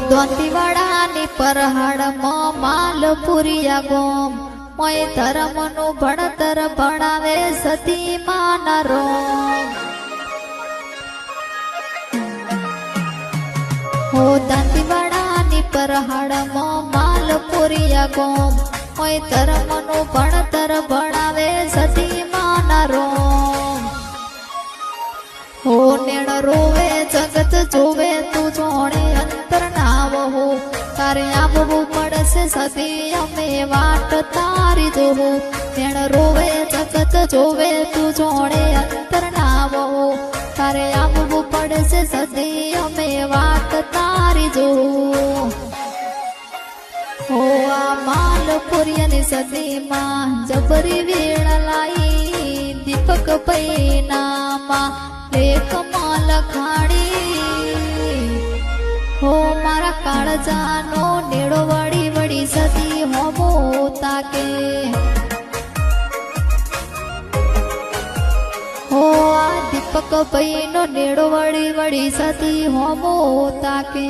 દોંતીવાડાની પરહાડમાં માલપુરિયા ગોમ મોય ધર્મનું ભણતર ભણાવે સતી માના રોમ હો દાંતીવાડાની પરહાડમાં માલપુરિયા ગોમ મોય ધર્મનું ભણતર ભણાવે સતી માના રોમ હો નેણ રોવે જગત જોવે તું જોણે અંતર નાવ હો તારે આવવું પડશે સતી અમે વાટ તારી જોહો નેણ રોવે જગત જોવે તું જોણે અંતર નાવ હો તારે આવવું પડશે સતી અમે વાટ તારી જોહો હો આ માલપુરિયાની સદીમાં જબરી વેળ લાઈ દીપક પૈનામાં લેખમાં લખાણી હો મારા કાળજાનો નેડો વળી વળી સતી હોમો તાકે હો આ દીપક ભાઈનો નેડો વળી વળી સતી હોમો તાકે